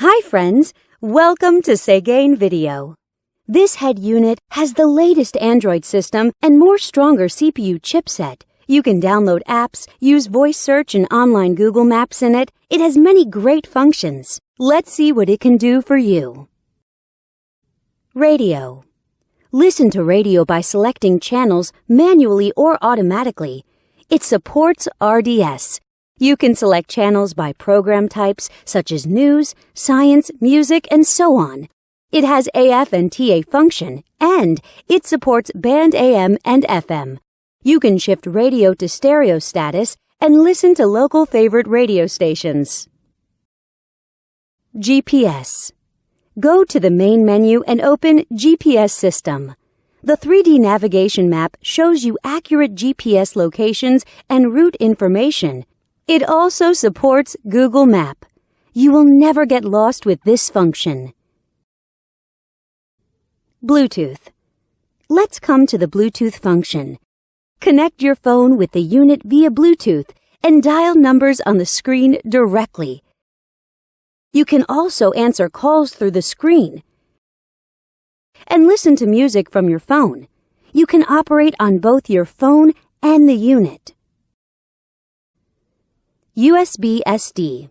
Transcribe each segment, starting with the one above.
Hi friends, welcome to Segain Video. This head unit has the latest Android system and more stronger CPU chipset. You can download apps, use voice search and online Google Maps in it. It has many great functions. Let's see what it can do for you. Radio. Listen to radio by selecting channels manually or automatically. It supports RDS. You can select channels by program types such as news, science, music, and so on. It has AF and TA function, and it supports band AM and FM. You can shift radio to stereo status and listen to local favorite radio stations. GPS. Go to the main menu and open GPS System. The 3D navigation map shows you accurate GPS locations and route information. It also supports Google Map. You will never get lost with this function. Bluetooth. Let's come to the Bluetooth function. Connect your phone with the unit via Bluetooth and dial numbers on the screen directly. You can also answer calls through the screen and listen to music from your phone. You can operate on both your phone and the unit. USB SD.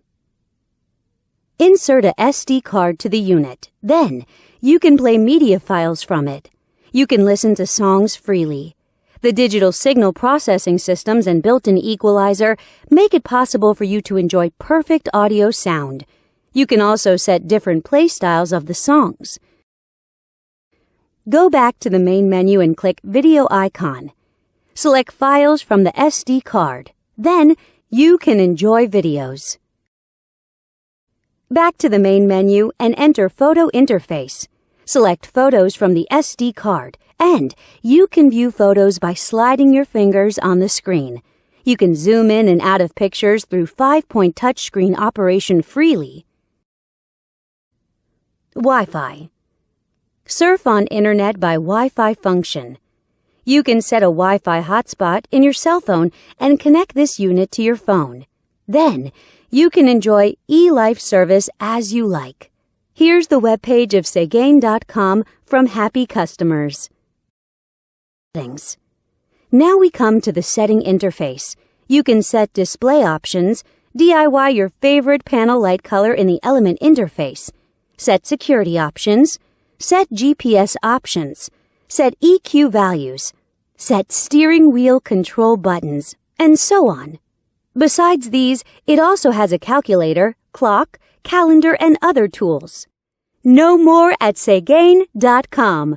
Insert a SD card to the unit. Then, you can play media files from it. You can listen to songs freely. The digital signal processing systems and built-in equalizer make it possible for you to enjoy perfect audio sound. You can also set different play styles of the songs. Go back to the main menu and click Video icon. Select Files from the SD card. Then, you can enjoy videos. Back to the main menu and enter Photo Interface. Select Photos from the SD card, and you can view photos by sliding your fingers on the screen. You can zoom in and out of pictures through 5-point touchscreen operation freely. Wi-Fi. Surf on Internet by Wi-Fi function. You can set a Wi-Fi hotspot in your cell phone and connect this unit to your phone. Then, you can enjoy eLife service as you like. Here's the webpage of Segain.com from happy customers. Settings. Now we come to the setting interface. You can set display options, DIY your favorite panel light color in the element interface, set security options, set GPS options, set EQ values, set steering wheel control buttons, and so on. Besides these, it also has a calculator, clock, calendar, and other tools. Know more at Segain.com.